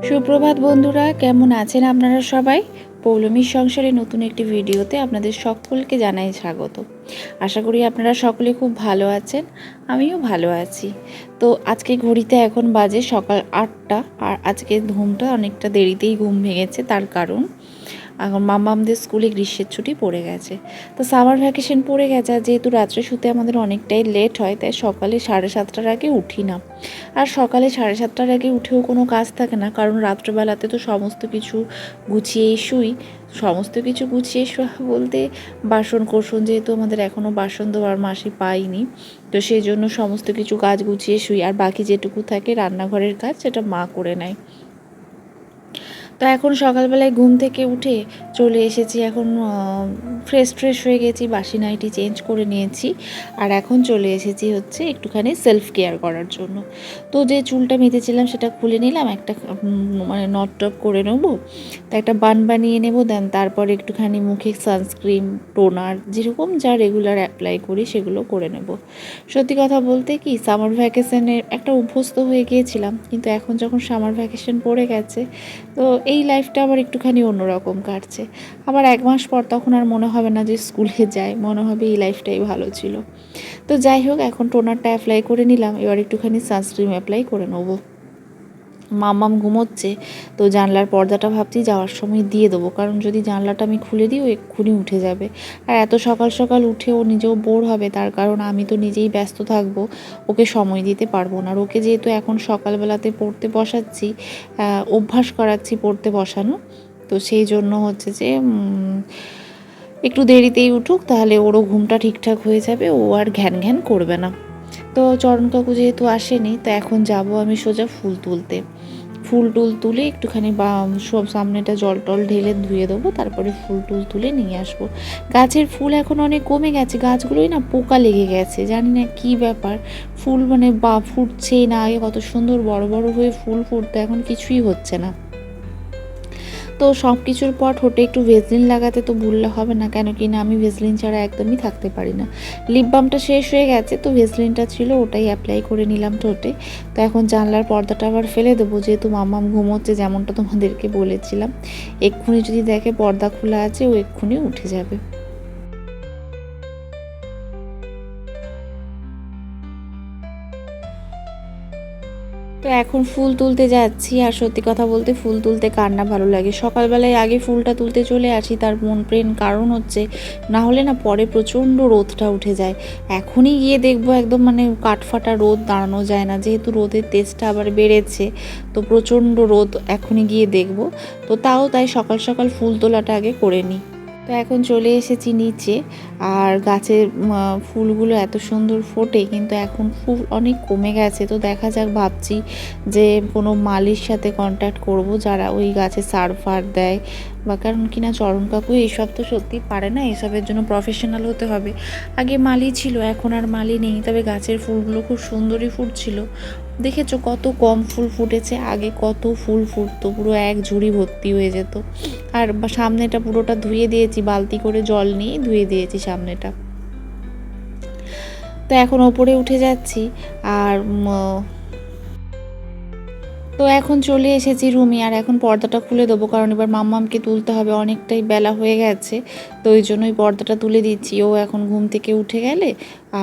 সুপ্রভাত বন্ধুরা, কেমন আছেন আপনারা সবাই? পৌলমীর সংসারে নতুন একটি ভিডিওতে আপনাদের সকলকে জানাই স্বাগত। আশা করি আপনারা সকলে খুব ভালো আছেন, আমিও ভালো আছি। তো আজকে ঘড়িতে এখন বাজে সকাল 8টা, আর আজকে ঘুমটা অনেকটা দেরিতেই ঘুম ভেঙেছে। তার কারণ এখন মাম্মামদের স্কুলে গ্রীষ্মের ছুটি পড়ে গেছে। তো সামার ভ্যাকেশন পড়ে গেছে, আর যেহেতু রাত্রে শুতে আমাদের অনেকটাই লেট হয়, তাই সকালে 7:30টার আগে উঠি না। আর সকালে 7:30টার আগে উঠেও কোনো কাজ থাকে না, কারণ রাত্রেবেলাতে তো সমস্ত কিছু গুছিয়েই শুই। সমস্ত কিছু গুছিয়ে শোয়া বলতে বাসন কোসন, যেহেতু আমাদের এখনও বাসন ধোয়ার মাসি পাইনি, তো সেই জন্য সমস্ত কিছু কাজ গুছিয়ে শুই। আর বাকি যেটুকু থাকে রান্নাঘরের কাজ, সেটা মা করে নেয়। তো এখন সকালবেলায় ঘুম থেকে উঠে চলে এসেছি, এখন ফ্রেশ হয়ে গেছি, বাসি নাইটি চেঞ্জ করে নিয়েছি। আর এখন চলে এসেছি হচ্ছে একটুখানি সেলফ কেয়ার করার জন্য। তো যে চুলটা মেঁধেছিলাম সেটা খুলে নিলাম, একটা মানে নট টপ করে নেবো, তো একটা বান বানিয়ে নেবো। দেন তারপরে একটুখানি মুখে সানস্ক্রিন, টোনার, যেরকম যা রেগুলার অ্যাপ্লাই করি সেগুলো করে নেব। সত্যি কথা বলতে কি, সামার ভ্যাকেশনের একটা অভ্যস্ত হয়ে গিয়েছিলাম, কিন্তু এখন যখন সামার ভ্যাকেশন পড়ে গেছে, তো এই লাইফটা আবার একটুখানি অন্যরকম কাটছে। আবার 1 মাস পর তখন আর মনে হবে না যে স্কুলে যাই, মনে হবে এই লাইফটাই ভালো ছিল। তো যাই হোক, এখন টোনারটা অ্যাপ্লাই করে নিলাম, এবার একটুখানি সানস্ক্রিন অ্যাপ্লাই করে নেবো। মাম্মাম ঘুমোচ্ছে, তো জানলার পর্দাটা ভাবছি যাওয়ার সময় দিয়ে দেবো, কারণ যদি জানলাটা আমি খুলে দিই ও এক্ষুনি উঠে যাবে। আর এত সকাল সকাল উঠে ও নিজেও বোর হবে, তার কারণ আমি তো নিজেই ব্যস্ত থাকবো, ওকে সময় দিতে পারবো না। আর ওকে যেহেতু এখন সকালবেলাতে পড়তে বসাচ্ছি, অভ্যাস করাচ্ছি পড়তে বসানো, তো সেই জন্য হচ্ছে যে একটু দেরিতেই উঠুক, তাহলে ওরও ঘুমটা ঠিকঠাক হয়ে যাবে, ও আর ঘ্যান ঘ্যান করবে না। তো চরণ কাকু যেহেতু আসেনি, তো এখন যাব আমি সোজা ফুল তুলতে। ফুল টুল তুলে একটুখানি বা সব সামনেটা জল টল ঢেলে ধুয়ে দেবো, তারপরে ফুল টুল তুলে নিয়ে আসবো। গাছের ফুল এখন অনেক কমে গেছে, গাছগুলোই না পোকা লেগে গেছে, জানি না কী ব্যাপার। ফুল মানে বা ফুটছেই না, আগে কত সুন্দর বড় বড় হয়ে ফুল ফুটতো, এখন কিছুই হচ্ছে না। তো সব কিছুর পর ঠোঁটে একটু ভেসলিন লাগাতে তো ভুললে হবে না, কেন কি না আমি ভেসলিন ছাড়া একদমই থাকতে পারি না। লিপ বামটা শেষ হয়ে গেছে, তো ভেসলিনটা ছিল, ওটাই অ্যাপ্লাই করে নিলাম ঠোঁটে। তো এখন জানলার পর্দাটা আবার ফেলে দেবো, যেহেতু মাম্মাম ঘুমোচ্ছে, যেমনটা তোমাদেরকে বলেছিলাম। এক্ষুনি যদি দেখে পর্দা খোলা আছে, ও এক্ষুনি উঠে যাবে। তো এখন ফুল তুলতে যাচ্ছি, আর সত্যি কথা বলতে ফুল তুলতে কার না ভালো লাগে। সকালবেলায় আগে ফুলটা তুলতে চলে আসি, তার মন প্রেণ কারণ হচ্ছে, না হলে না পরে প্রচণ্ড রোদটা উঠে যায়। এখনই গিয়ে দেখবো একদম মানে কাঠফাটা রোদ, দাঁড়ানো যায় না, যেহেতু রোদের তেজটা আবার বেড়েছে, তো প্রচণ্ড রোদ, এখনই গিয়ে দেখবো। তো তাই সকাল সকাল ফুল তোলাটা আগে করে নিই। তো এখন চলে এসেছি নিচে, আর গাছের ফুলগুলো এত সুন্দর ফোটে, কিন্তু এখন ফুল অনেক কমে গেছে। তো দেখা যাক, ভাবছি যে কোনো মালির সাথে কন্ট্যাক্ট করব, যারা ওই গাছে সার ফার দেয়, বা কারণ কিনা চরণ কাকু এইসব তো সত্যি পারে না, এসবের জন্য প্রফেশনাল হতে হবে। আগে মালি ছিল, এখন আর মালি নেই, তবে গাছের ফুলগুলো খুব সুন্দরই ফুটছিল। দেখেছো কত কম ফুল ফুটেছে, আগে কত ফুল ফুটতো, পুরো এক ঝুড়ি ভর্তি হয়ে যেত। আর সামনেটা পুরোটা ধুয়ে দিয়েছি, বালতি করে জল নিয়ে ধুয়ে দিয়েছি সামনেটা। তো এখন ওপরে উঠে যাচ্ছি, আর তো এখন চলে এসেছি রুমে, আর এখন পর্দাটা খুলে দেবো, কারণ এবার মাম্মামকে তুলতে হবে, অনেকটাই বেলা হয়ে গেছে। তো ওই জন্যই পর্দাটা তুলে দিচ্ছি। ও এখন ঘুম থেকে উঠে গেলে,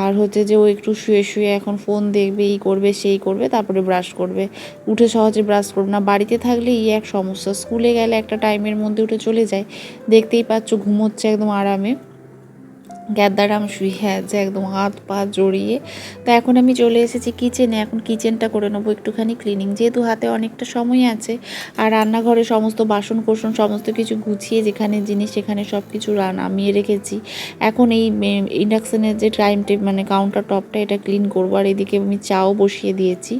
আর হচ্ছে যে ও একটু শুয়ে শুয়ে এখন ফোন দেখবে, এই করবে সেই করবে, তারপরে ব্রাশ করবে। উঠে সহজে ব্রাশ করবে না, বাড়িতে থাকলে এক সমস্যা, স্কুলে গেলে একটা টাইমের মধ্যে উঠে চলে যায়। দেখতেই পাচ্ছ ঘুমোচ্ছে একদম আরামে, গ্যাদারাম শুয়ে আছে একদম হাত পা জড়িয়ে। তো এখন আমি চলে এসেছি কিচেনে, এখন কিচেনটা করে নেবো একটুখানি ক্লিনিং, যেহেতু হাতে অনেকটা সময় আছে। আর রান্নাঘরে সমস্ত বাসন কোসন সমস্ত কিছু গুছিয়ে, যেখানে জিনিস সেখানে সব কিছু নামিয়ে রেখেছি। এখন এই ইন্ডাকশানের যে মানে কাউন্টার টপটা, এটা ক্লিন করবো। আর এদিকে আমি চাও বসিয়ে দিয়েছি,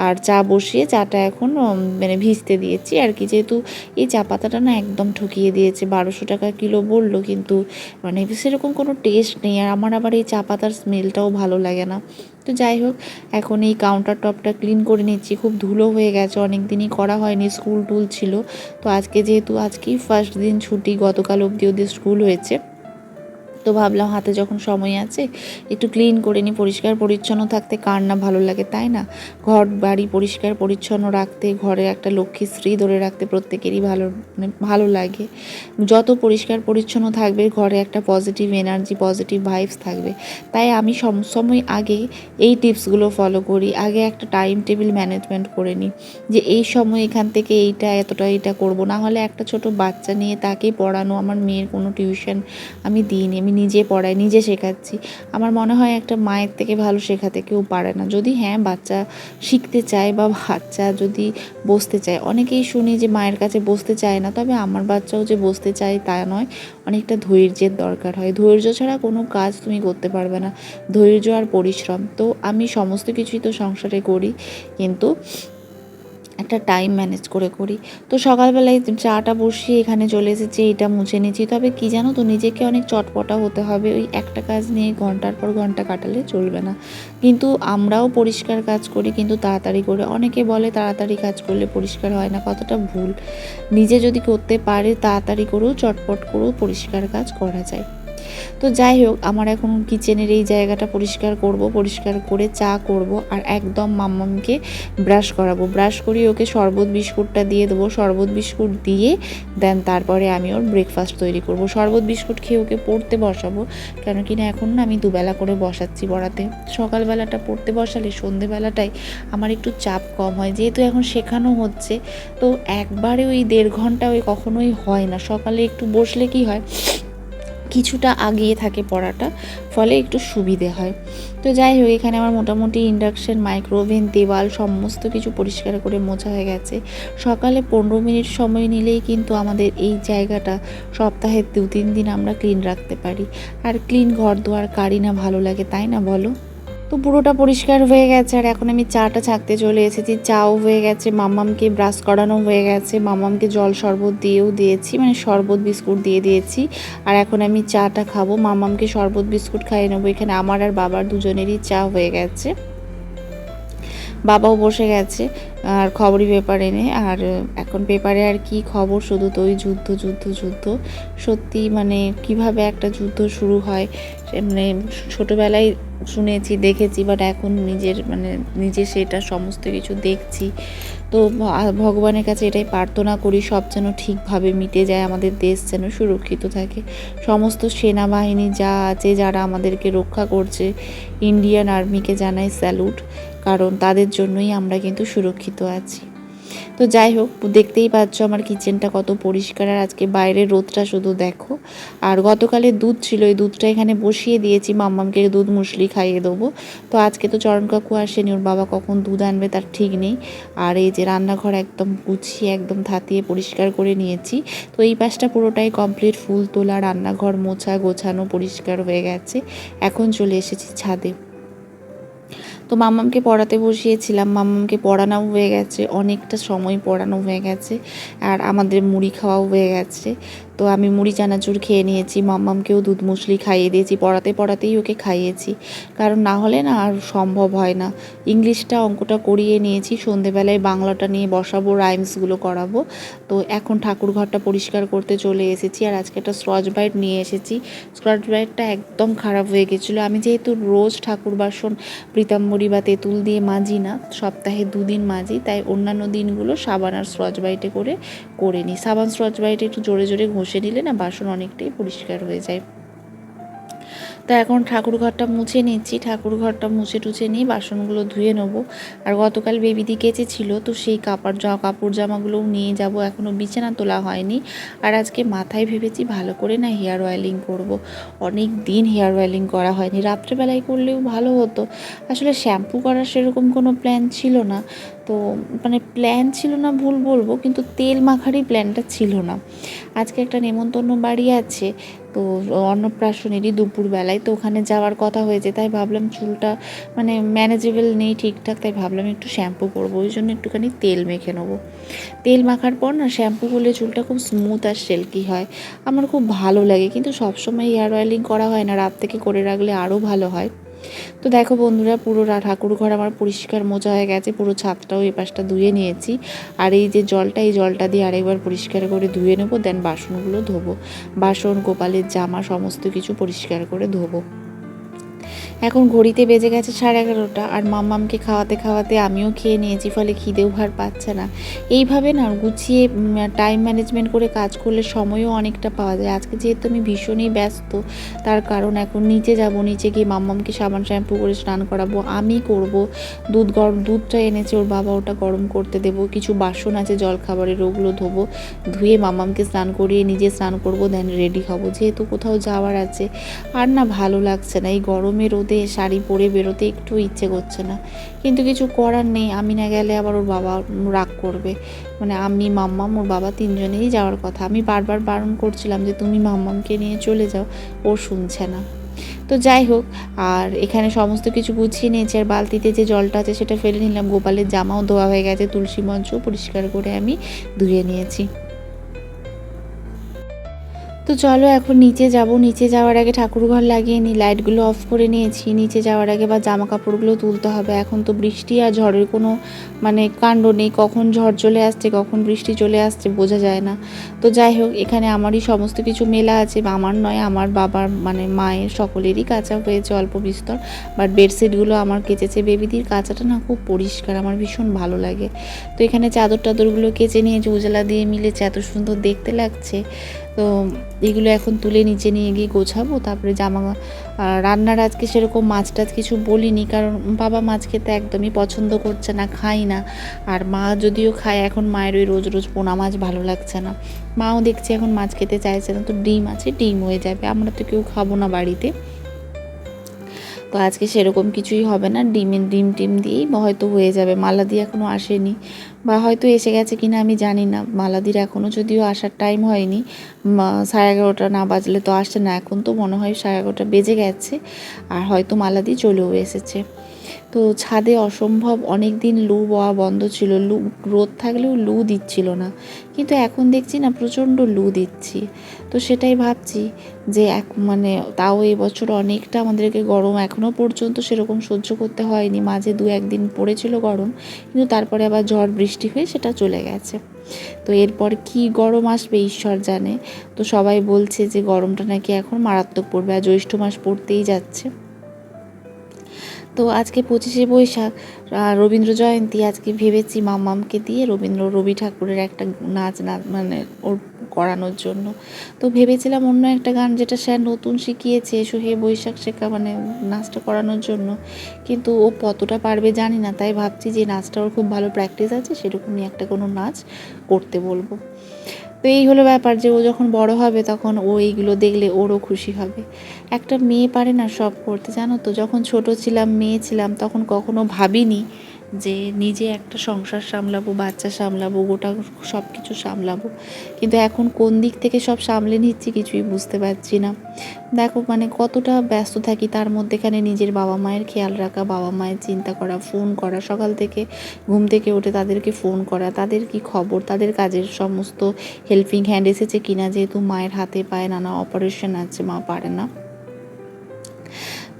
আর চা বসিয়ে চাটা এখন মানে ভিজতে দিয়েছি আর কি। যেহেতু এই চা পাতাটা না একদম ঠকিয়ে দিয়েছে, 1200 টাকা কিলো বললো, কিন্তু মানে সেরকম কোনো টেস্ট নেই, আর আমার আবার এই চা পাতার স্মেলটাও ভালো লাগে না। তো যাই হোক, এখন এই কাউন্টার টপটা ক্লিন করে নিচ্ছি, খুব ধুলো হয়ে গেছে, অনেক দিনই করা হয়নি, স্কুল টুল ছিল। তো আজকে যেহেতু আজকেই ফার্স্ট দিন ছুটি, গতকাল অবধি ওদের স্কুল হয়েছে, তো ভাবলাম হাতে যখন সময় আছে একটু ক্লিন করে নিই। পরিষ্কার পরিচ্ছন্ন থাকতে কার না ভালো লাগে, তাই না? ঘর বাড়ি পরিষ্কার পরিচ্ছন্ন রাখতে, ঘরে একটা লক্ষ্মীশ্রী ধরে রাখতে প্রত্যেকেরই ভালো লাগে। যত পরিষ্কার পরিচ্ছন্ন থাকবে ঘরে একটা পজিটিভ এনার্জি, পজিটিভ ভাইবস থাকবে। তাই আমি সময় আগে এই টিপসগুলো ফলো করি। আগে একটা টাইম টেবিল ম্যানেজমেন্ট করে নিই যে এই সময় এখান থেকে এইটা এতটা এটা করব। না হলে একটা ছোট বাচ্চা নিয়ে তাকেই পড়ানো, আমার মেয়ের কোনো টিউশন আমি দিইনি, আমি নিজে পড়াই, নিজে শেখাচ্ছি। আমার মনে হয় একটা মায়ের থেকে ভালো শেখাতে কেউ পারে না। যদি হ্যাঁ বাচ্চা শিখতে চায় বা বাচ্চা যদি বসতে চায়, অনেকেই শুনি যে মায়ের কাছে বসতে চায় না, তবে আমার বাচ্চাও যে বসতে চায় তা নয়, অনেকটা ধৈর্যের দরকার হয়। ধৈর্য ছাড়া কোনো কাজ তুমি করতে পারবে না, ধৈর্য আর পরিশ্রম। তো আমি সমস্ত কিছুই তো সংসারে করি, কিন্তু একটা টাইম ম্যানেজ করে করি। তো সকালবেলায় চাটা বসিয়ে এখানে চলে এসেছি, এটা মুছে নিচ্ছি। তবে কি জানো তো, নিজেকে অনেক চটপটা হতে হবে। ওই একটা কাজ নিয়ে ঘন্টার পর ঘন্টা কাটালে চলবে না। কিন্তু আমরাও পরিষ্কার কাজ করি, কিন্তু তাড়াতাড়ি করে। অনেকে বলে তাড়াতাড়ি কাজ করলে পরিষ্কার হয় না, কতটা ভুল। নিজে যদি করতে পারে তাড়াতাড়ি করেও চটপট করেও পরিষ্কার কাজ করা যায়। তো যাই হোক, আমার এখন কিচেনের এই জায়গাটা পরিষ্কার করব, পরিষ্কার করে চা করব আর একদম মাম্মামকে ব্রাশ করাবো। ব্রাশ করিয়ে ওকে শরবত বিস্কুটটা দিয়ে দেবো। শরবত বিস্কুট দিয়ে দেন তারপরে আমি ওর ব্রেকফাস্ট তৈরি করব। শরবত বিস্কুট খেয়ে ওকে পড়তে বসাবো, কেন কি না এখন না আমি দুবেলা করে বসাচ্ছি পড়াতে। সকালবেলাটা পড়তে বসালে সন্ধেবেলাটায় আমার একটু চাপ কম হয়, যেহেতু এখন শেখানো হচ্ছে। তো একবারে ওই 1.5 ঘন্টা ওই কখনোই হয় না। সকালে একটু বসলে কি হয়, কিছুটা আগিয়ে থাকে পড়াটা, ফলে একটু সুবিধে হয়। তো যাই হোক, এখানে আমার মোটামুটি ইন্ডাকশন, মাইক্রোওভেন, দেওয়াল সমস্ত কিছু পরিষ্কার করে মোছা হয়ে গেছে। সকালে 15 মিনিট সময় নিলেই কিন্তু আমাদের এই জায়গাটা সপ্তাহে 2-3 দিন আমরা ক্লিন রাখতে পারি। আর ক্লিন ঘর দুয়ার কারি না ভালো লাগে, তাই না বলো? তো পুরোটা পরিষ্কার হয়ে গেছে আর এখন আমি চাটা ছাঁকতে চলে এসেছি। চাও হয়ে গেছে, মাম্মামকে ব্রাশ করানো হয়ে গেছে, মাম্মামকে জল শরবত দিয়েও দিয়েছি, মানে শরবত বিস্কুট দিয়ে দিয়েছি। আর এখন আমি চাটা খাবো, মাম্মামকে শরবত বিস্কুট খাইয়ে নেবো। এখানে আমার আর বাবার দুজনেরই চা হয়ে গেছে। বাবাও বসে গেছে আর খবরই পেপার এনে। আর এখন পেপারে আর কি খবর, শুধু তো ওই যুদ্ধ যুদ্ধ যুদ্ধ। সত্যি মানে কিভাবে একটা যুদ্ধ শুরু হয়, মানে ছোটোবেলায় শুনেছি দেখেছি, বাট এখন নিজে সেটা সমস্ত কিছু দেখছি। তো ভগবানের কাছে এটাই প্রার্থনা করি, সব যেন ঠিকভাবে মিটে যায়, আমাদের দেশ যেন সুরক্ষিত থাকে। সমস্ত সেনাবাহিনী যা আছে, যারা আমাদেরকে রক্ষা করছে, ইন্ডিয়ান আর্মিকে জানাই স্যালুট, কারণ তাদের জন্যই আমরা কিন্তু সুরক্ষিত আছি। তো যাই হোক, দেখতেই পাচ্ছ আমার কিচেনটা কত পরিষ্কার। আর আজকে বাইরের রোদটা শুধু দেখো। আর গতকালের দুধ ছিল, এই দুধটা এখানে বসিয়ে দিয়েছি, মাম্মামকে দুধ মুসলি খাইয়ে দেবো। তো আজকে তো চরণ কাকু আসেনি, ওর বাবা কখন দুধ আনবে তার ঠিক নেই। আর এই যে রান্নাঘর একদম গুছিয়ে একদম থাতিয়ে পরিষ্কার করে নিয়েছি। তো এই পাশটা পুরোটাই কমপ্লিট, ফুল তোলা, রান্নাঘর মোছা গোছানো পরিষ্কার হয়ে গেছে। এখন চলে এসেছি ছাদে। তো মাম্মামকে পড়াতে বসিয়েছিলাম, মাম্মামকে পড়ানো হয়ে গেছে, অনেকটা সময় পড়ানো হয়ে গেছে। আর আমাদের মুড়ি খাওয়াও হয়ে গেছে। তো আমি মুড়ি চানাচুর খেয়ে নিয়েছি, মাম্মামকেও দুধ মুসলি খাইয়ে দিয়েছি, পড়াতেই ওকে খাইয়েছি। কারণ না হলে না আর সম্ভব হয় না। ইংলিশটা অঙ্কটা করিয়ে নিয়েছি, সন্ধেবেলায় বাংলাটা নিয়ে বসাবো, রাইমসগুলো করাবো। তো এখন ঠাকুর ঘরটা পরিষ্কার করতে চলে এসেছি। আর আজকে একটা স্কচ ব্রাইট নিয়ে এসেছি। স্কচ ব্রাইটটা একদম খারাপ হয়ে গেছিলো। আমি যেহেতু রোজ ঠাকুর বাসন পীতাম্বরী বা তেঁতুল দিয়ে মাজি না, সপ্তাহে 2 দিন মাজি, তাই অন্যান্য দিনগুলো সাবান আর স্কচ ব্রাইটে করে নিই। সাবান স্কচ ব্রাইটে একটু জোরে জোরে ঘষে নিলে না বাসন অনেকটাই পরিষ্কার হয়ে যায়। তো এখন ঠাকুর ঘরটা মুছে নিচ্ছি, ঠাকুর ঘরটা মুছে টুছে নিয়ে বাসনগুলো ধুয়ে নেবো। আর গতকাল বেবিদি কেচেছিল, তো সেই কাপড় জামাগুলোও নিয়ে যাব, এখনও বিছানা তোলা হয়নি। আর আজকে মাথায় ভেবেছি ভালো করে না হেয়ার অয়েলিং করব। অনেক দিন হেয়ার অয়েলিং করা হয়নি, রাত্রেবেলায় করলেও ভালো হতো। আসলে শ্যাম্পু করার সেরকম কোনো প্ল্যান ছিল না। তো মানে প্ল্যান ছিল না ভুল বলবো, কিন্তু তেল মাখারই প্ল্যানটা ছিল না। আজকে একটা নেমন্তন্ন বাড়ি আছে, তো অন্নপ্রাশনেরই দুপুরবেলায়, তো ওখানে যাওয়ার কথা হয়েছে। তাই ভাবলাম চুলটা মানে ম্যানেজেবল নেই ঠিকঠাক, তাই ভাবলাম একটু শ্যাম্পু করবো, ওই জন্য একটুখানি তেল মেখে নেবো। তেল মাখার পর না শ্যাম্পু করলে চুলটা খুব স্মুথ আর সিল্কি হয়, আমার খুব ভালো লাগে। কিন্তু সবসময় হেয়ার অয়েলিং করা হয় না, রাত থেকে করে রাখলে আরও ভালো হয়। তো দেখো বন্ধুরা, পুরো ঠাকুর ঘর আমার পরিষ্কার মোছা হয়ে গেছে, পুরো ছাদটাও এই পাশটা ধুয়ে নিয়েছি। আর এই যে জলটা, এই জলটা দিয়ে আরেকবার পরিষ্কার করে ধুয়ে নেবো, দেন বাসনগুলো ধোবো। বাসন, গোপালের জামা সমস্ত কিছু পরিষ্কার করে ধোবো। এখন ঘড়িতে বেজে গেছে 11:30, আর মাম্মামকে খাওয়াতে খাওয়াতে আমিও খেয়ে নিয়েছি, ফলে খিদেও ভার পাচ্ছে না। এইভাবে না গুছিয়ে টাইম ম্যানেজমেন্ট করে কাজ করলে সময়ও অনেকটা পাওয়া যায়। আজকে যেহেতু আমি ভীষণই ব্যস্ত, তার কারণ এখন নিচে যাব, নিচে গিয়ে মাম্মামকে সাবান শ্যাম্পু করে স্নান করাবো, আমি করব। দুধটা এনেছে ওর বাবা, ওটা গরম করতে দেবো। কিছু বাসন আছে জলখাবারের, ওগুলো ধোবো, ধুয়ে মাম্মামকে স্নান করিয়ে নিজে স্নান করব, দেন রেডি হব, যেহেতু কোথাও যাওয়ার আছে। আর না ভালো লাগছে না, এই গরমে রোদে শাড়ি পরে বেরোতে একটু ইচ্ছে করছে না, কিন্তু কিছু করার নেই। আমি না গেলে আবার ওর বাবা রাগ করবে। মানে আমি, মাম্মাম, ওর বাবা তিনজনেই যাওয়ার কথা। আমি বারবার বারণ করছিলাম যে তুমি মাম্মামকে নিয়ে চলে যাও, ও শুনছে না। তো যাই হোক, আর এখানে সমস্ত কিছু গুছিয়ে নিয়েছি, আর বালতিতে যে জলটা আছে সেটা ফেলে নিলাম। গোপালের জামাও ধোয়া হয়ে গেছে, তুলসী মঞ্চও পরিষ্কার করে আমি ধুয়ে নিয়েছি। তো চলো এখন নিচে যাব। নিচে যাওয়ার আগে ঠাকুরঘর লাগিয়ে নিই, লাইটগুলো অফ করে নিয়েছি। নিচে যাওয়ার আগে বা জামা কাপড়গুলো তুলতে হবে। এখন তো বৃষ্টি আর ঝড়ের কোনো কাণ্ড নেই, কখন ঝড় চলে আসছে কখন বৃষ্টি চলে আসছে বোঝা যায় না। তো যাই হোক, এখানে আমারই সমস্ত কিছু মেলা আছে, আমার নয়, আমার বাবার মায়ের সকলেরই কাঁচা হয়েছে অল্প বিস্তর। বাট বেডশিটগুলো আমার কেচেছে বেবিদির। কাঁচাটা না খুব পরিষ্কার, আমার ভীষণ ভালো লাগে। তো এখানে চাদর টাদরগুলো কেচে নিয়েছি, উজালা দিয়ে মিলেছে, এত সুন্দর দেখতে লাগছে। তো এগুলো এখন তুলে নিচে নিয়ে গিয়ে গোছাবো। তারপরে রান্নার আজকে সেরকম মাছ টাছ কিছু বলিনি, কারণ বাবা মাছ খেতে একদমই পছন্দ করছে না, খাই না। আর মা যদিও খায়, এখন মায়ের ওই রোজ রোজ পোনা মাছ ভালো লাগছে না। মাও দেখছি এখন মাছ খেতে চাইছে না। তো ডিম আছে, ডিম হয়ে যাবে, আমরা তো কেউ খাবো না বাড়িতে। তো আজকে সেরকম কিছুই হবে না, ডিম দিয়েই হয়তো হয়ে যাবে। মালাদি এখনও আসেনি, বা হয়তো এসে গেছে কিনা আমি জানি না। মালাদির এখনও যদিও আসার টাইম হয়নি, 11:30 না বাজলে তো আসে না। এখন তো মনে হয় 11:30 বেজে গেছে, আর হয়তো মালাদি চলেও এসেছে। তো ছাদে অসম্ভব অনেক দিন লু বওয়া বন্ধ ছিল, রোদ থাকলেও লু দিচ্ছিল না, কিন্তু এখন দেখছি না প্রচণ্ড লু দিচ্ছি। তো সেটাই ভাবছি যে তাও এবছর অনেকটা আমাদেরকে গরম এখনও পর্যন্ত সেরকম সহ্য করতে হয়নি। মাঝে 2-1 দিন পড়েছিল গরম, কিন্তু তারপরে আবার ঝড় বৃষ্টি হয়ে সেটা চলে গেছে। তো এরপর কি গরম আসবে ঈশ্বর জানে। তো সবাই বলছে যে গরমটা নাকি এখন মারাত্মক পড়বে, আর জ্যৈষ্ঠ মাস পড়তেই যাচ্ছে। তো আজকে 25শে বৈশাখ, রবীন্দ্র জয়ন্তী। আজকে ভেবেছি মাম্মামকে দিয়ে রবি ঠাকুরের একটা নাচ ওর করানোর জন্য। তো ভেবেছিলাম অন্য একটা গান যেটা স্যার নতুন শিখিয়েছে, এসো হে বৈশাখ শেখা, নাচটা করানোর জন্য, কিন্তু ও কতটা পারবে জানি না। তাই ভাবছি যে নাচটা ওর খুব ভালো প্র্যাকটিস আছে, সেরকমই একটা কোনো নাচ করতে বলবো। তো এই হলো ব্যাপার, যে ও যখন বড় হবে তখন ও এইগুলো দেখলে ওরও খুশি হবে। একটা মেয়ে পারে না সব করতে, জানো তো। যখন ছোট ছিলাম, মেয়ে ছিলাম, তখন কখনো ভাবিনি যে নিজে একটা সংসার সামলাবো, বাচ্চা সামলাবো, গোটা সব কিছু সামলাবো। কিন্তু এখন কোন দিক থেকে সব সামলে নিচ্ছি কিছুই বুঝতে পারছি না। দেখো কতটা ব্যস্ত থাকি, তার মধ্যেখানে নিজের বাবা মায়ের খেয়াল রাখা, বাবা মায়ের চিন্তা করা, ফোন করা, সকাল থেকে ঘুম থেকে উঠে তাদেরকে ফোন করা, তাদের কি খবর, তাদের কাজের সমস্ত হেল্পিং হ্যান্ড এসেছে কিনা, যেহেতু মায়ের হাতে পায়ে নানা অপারেশন আছে, মা পারে না।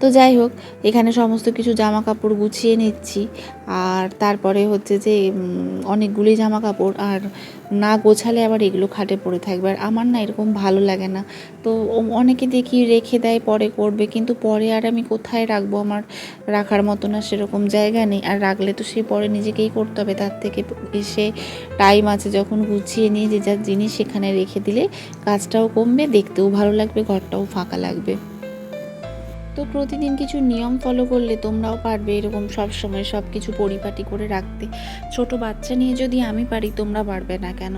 তো যাই হোক, এখানে সমস্ত কিছু জামা কাপড় গুছিয়ে নিচ্ছি। আর তারপরে হচ্ছে যে অনেকগুলি জামা কাপড়, আর না গোছালে আবার এগুলো খাটে পড়ে থাকবে, আর আমার না এরকম ভালো লাগে না। তো অনেকে দেখি রেখে দেয়, পরে করবে, কিন্তু পরে আর আমি কোথায় রাখবো, আমার রাখার মতো না সেরকম জায়গা নেই। আর রাখলে তো সে পরে নিজেকেই করতে হবে, তার থেকে এসে টাইম আছে যখন গুছিয়ে নিয়ে যে যার জিনিস সেখানে রেখে দিলে কাজটাও কমবে, দেখতেও ভালো লাগবে, ঘরটাও ফাঁকা লাগবে। তো প্রতিদিন কিছু নিয়ম ফলো করলে তোমরাও পারবে এরকম সব সময় সব কিছু পরিপাটি করে রাখতে। ছোট বাচ্চা নিয়ে যদি আমি পারি, তোমরা পারবে না কেন?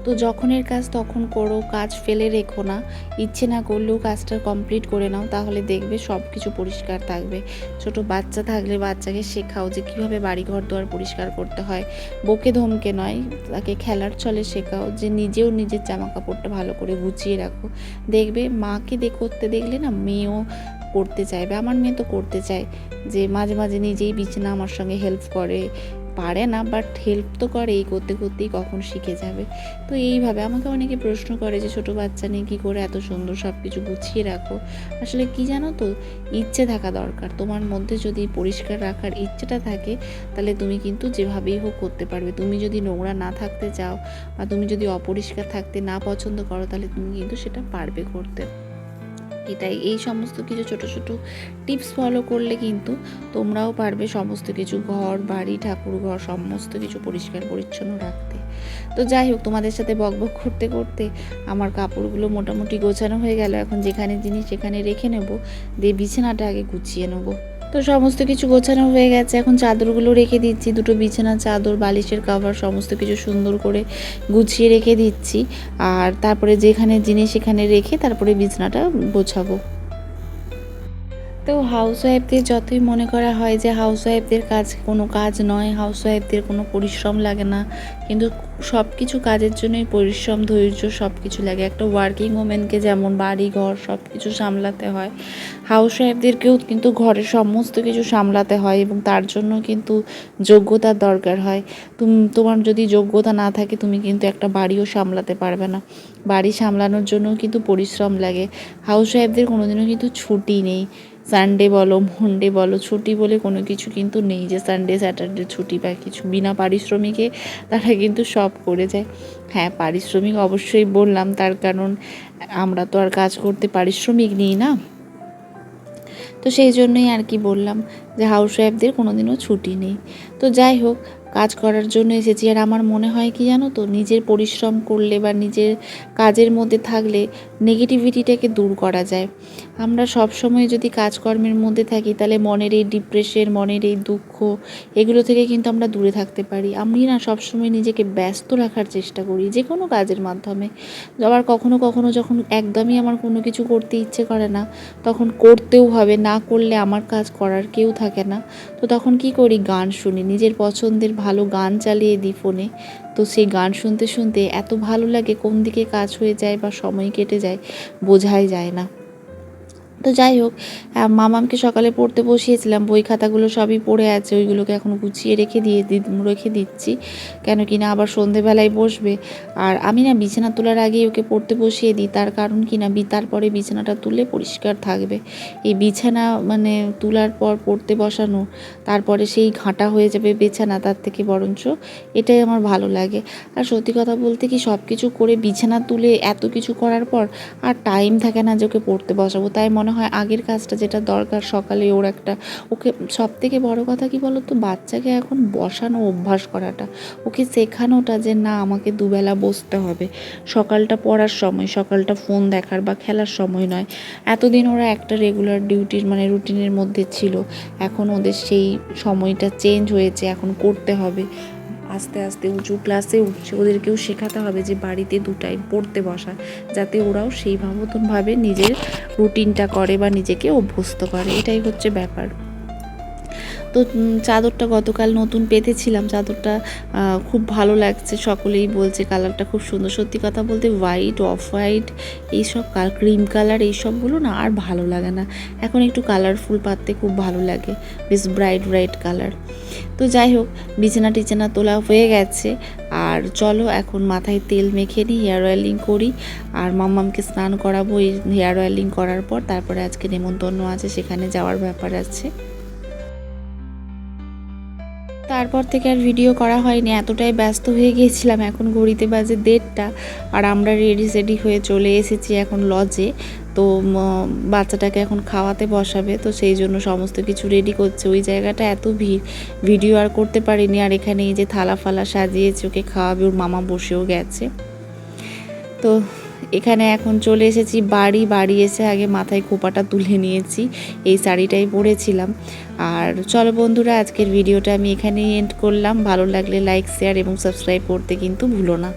তো যখনের কাজ তখন করো, কাজ ফেলে রেখো না। ইচ্ছে না করলেও কাজটা কমপ্লিট করে নাও, তাহলে দেখবে সব কিছু পরিষ্কার থাকবে। ছোট বাচ্চা থাকলে বাচ্চাকে শেখাও যে কীভাবে বাড়ি ঘর দুয়ার পরিষ্কার করতে হয়, বকে ধমকে নয়, তাকে খেলার ছলে শেখাও যে নিজেও নিজের জামা কাপড়টা ভালো করে গুছিয়ে রাখো। দেখবে মাকে করতে দেখলে না মেয়েও করতে চাইবে। আমার মেয়ে তো করতে চায়, যে মাঝে মাঝে নিজেই বিছানা আমার সঙ্গে হেল্প করে, পারে না, বাট হেল্প তো করে, এই করতে করতেই কখন শিখে যাবে। তো এইভাবে আমাকে অনেকে প্রশ্ন করে যে ছোটো বাচ্চা নিয়ে কী করে এত সুন্দর সব কিছু গুছিয়ে রাখো। আসলে কি জানো তো, ইচ্ছে থাকা দরকার। তোমার মধ্যে যদি পরিষ্কার রাখার ইচ্ছেটা থাকে তাহলে তুমি কিন্তু যেভাবেই হোক করতে পারবে। তুমি যদি নোংরা না থাকতে চাও বা তুমি যদি অপরিষ্কার থাকতে না পছন্দ করো তাহলে তুমি কিন্তু সেটা পারবে করতে। এটাই, এই সমস্ত কিছু ছোট ছোট টিপস ফলো করলে কিন্তু তোমরাও পারবে সমস্ত কিছু ঘর বাড়ি ঠাকুর ঘর সমস্ত কিছু পরিষ্কার পরিচ্ছন্ন রাখতে। তো যাই হোক, তোমাদের সাথে বকবক করতে করতে আমার কাপড়গুলো মোটামুটি গোছানো হয়ে গেল। এখন যেখানে জিনিস সেখানে রেখে নেব, দিয়ে বিছানাটা আগে গুছিয়ে নেবো। তো সমস্ত কিছু গোছানো হয়ে গেছে, এখন চাদরগুলো রেখে দিচ্ছি। দুটো বিছানার চাদর, বালিশের কভার সমস্ত কিছু সুন্দর করে গুছিয়ে রেখে দিচ্ছি। আর তারপরে যেখানে জিনিস সেখানে রেখে তারপরে বিছানাটা গোছাবো। তো হাউসওয়াইফদের যতই মনে করা হয় যে হাউসওয়াইফদের কাজ কোনো কাজ নয়, হাউসওয়াইফদের কোনো পরিশ্রম লাগে না, কিন্তু সব কিছু কাজের জন্যই পরিশ্রম ধৈর্য সব কিছু লাগে। একটা ওয়ার্কিং ওমেনকে যেমন বাড়ি ঘর সব কিছু সামলাতে হয়, হাউসওয়াইফদেরকেও কিন্তু ঘরের সমস্ত কিছু সামলাতে হয়, এবং তার জন্য কিন্তু যোগ্যতার দরকার হয়। তোমার যদি যোগ্যতা না থাকে তুমি কিন্তু একটা বাড়িও সামলাতে পারবে না। বাড়ি সামলানোর জন্য কিন্তু পরিশ্রম লাগে। হাউসওয়াইফদের কোনোদিনও কিন্তু ছুটি নেই। সানডে বলো মন্ডে বলো, ছুটি বলে কোনো কিছু কিন্তু নেই যে সানডে স্যাটারডে ছুটি বা কিছু। বিনা পারিশ্রমিকে তারা কিন্তু সব করে যায়। হ্যাঁ, পারিশ্রমিক অবশ্যই বললাম, তার কারণ আমরা তো আর কাজ করতে পারিশ্রমিক নিই না। তো সেই জন্যই আর কি বললাম যে হাউসওয়াইফদের কোনোদিনও ছুটি নেই। তো যাই হোক, কাজ করার জন্য এসেছি। আর আমার মনে হয় কি জানো তো, নিজের পরিশ্রম করলে বা নিজের কাজের মধ্যে থাকলে নেগেটিভিটিটাকে দূর করা যায়। আমরা সব সময় যদি কাজকর্মের মধ্যে থাকি তাহলে মনের এই ডিপ্রেশন, মনের এই দুঃখ, এগুলো থেকে কিন্তু আমরা দূরে থাকতে পারি। আমি না সবসময় নিজেকে ব্যস্ত রাখার চেষ্টা করি যে কোনো কাজের মাধ্যমে। আবার কখনো কখনো যখন একদমই আমার কোনো কিছু করতে ইচ্ছে করে না, তখন করতেও হবে, না করলে আমার কাজ করার কেউ থাকে না। তো তখন কি করি, গান শুনি, নিজের পছন্দের ভালো গান চালিয়ে দিই ফোনে। তো সেই গান শুনতে শুনতে এত ভালো লাগে, কোন দিকে কাজ হয়ে যায় বা সময় কেটে যায় বোঝাই যায় না। তো যাই হোক, মামামকে সকালে পড়তে বসিয়েছিলাম, বই খাতাগুলো সবই পড়ে আছে, ওইগুলোকে এখন গুছিয়ে রেখে দিচ্ছি। কেন কি না আবার সন্ধেবেলায় বসবে। আর আমি না বিছানা তোলার আগেই ওকে পড়তে বসিয়ে দিই, তার কারণ কি না তারপরে বিছানাটা তুলে পরিষ্কার থাকবে। এই বিছানা মানে তোলার পর পড়তে বসানো, তারপরে সেই ঘাঁটা হয়ে যাবে বিছানা, তার থেকে বরঞ্চ এটাই আমার ভালো লাগে। আর সত্যি কথা বলতে কি, সব কিছু করে বিছানা তুলে এত কিছু করার পর আর টাইম থাকে না যে ওকে পড়তে বসাবো। তাই মনে হয় আগের কাজটা যেটা দরকার সকালে ওকে সবথেকে বড় কথা কি বলো তো, বাচ্চাকে এখন বসানো অভ্যাস করাটা, ওকে শেখানোটা যে না আমাকে দুবেলা বসতে হবে। সকালটা পড়ার সময়, সকালটা ফোন দেখার বা খেলার সময় নয়। এতদিন ওরা একটা রেগুলার ডিউটির মানে রুটিনের মধ্যে ছিল, এখন ওদের সেই সময়টা চেঞ্জ হয়েছে, এখন করতে হবে। আস্তে আস্তে উঁচু ক্লাসে উঠছে, ওদেরকেও শেখাতে হবে যে বাড়িতে 2 টাইম পড়তে বসা, যাতে ওরাও সেই মতনভাবে নিজের রুটিনটা করে বা নিজেকে অভ্যস্ত করে। এটাই হচ্ছে ব্যাপার। তো চাদরটা গতকাল নতুন পেতেছিলাম, চাদরটা খুব ভালো লাগছে, সকলেই বলছে কালারটা খুব সুন্দর। সত্যি কথা বলতে হোয়াইট, অফ হোয়াইট, এইসব ক্রিম কালার এইসবগুলো না আর ভালো লাগে না। এখন একটু কালারফুল পাততে খুব ভালো লাগে, বেশ ব্রাইট ব্রাইট কালার। তো যাই হোক, বিছানা তোলা হয়ে গেছে। আর চলো এখন মাথায় তেল মেখে নিই, হেয়ার অয়েলিং করি। আর মাম্মামকে স্নান করাবো। এই হেয়ার অয়েলিং করার পর তারপরে আজকে নেমন্তন্ন আছে, সেখানে যাওয়ার ব্যাপার আছে। তারপর থেকে আর ভিডিও করা হয়নি, এতটাই ব্যস্ত হয়ে গিয়েছিলাম। এখন ঘড়িতে বাজে 1:30, আর আমরা রেডি হয়ে চলে এসেছি এখন লজে। তো বাচ্চাটাকে এখন খাওয়াতে বসাবে, তো সেই জন্য সমস্ত কিছু রেডি করছে। ওই জায়গাটা এত ভিড়, ভিডিও আর করতে পারিনি। আর এখানে এই যে থালা ফালা সাজিয়েছে, ওকে খাওয়াবে, ওর মামা বসেও গেছে। তো এখানে এখন চলে এসেছি বাড়ি এসে আগে মাথায় খোঁপাটা তুলে নিয়েছি, এই শাড়িটাই পরেছিলাম। আর চলো বন্ধুরা, আজকের ভিডিওটা আমি এখানেই এন্ড করলাম। ভালো লাগলে লাইক শেয়ার এবং সাবস্ক্রাইব করতে কিন্তু ভুলো না।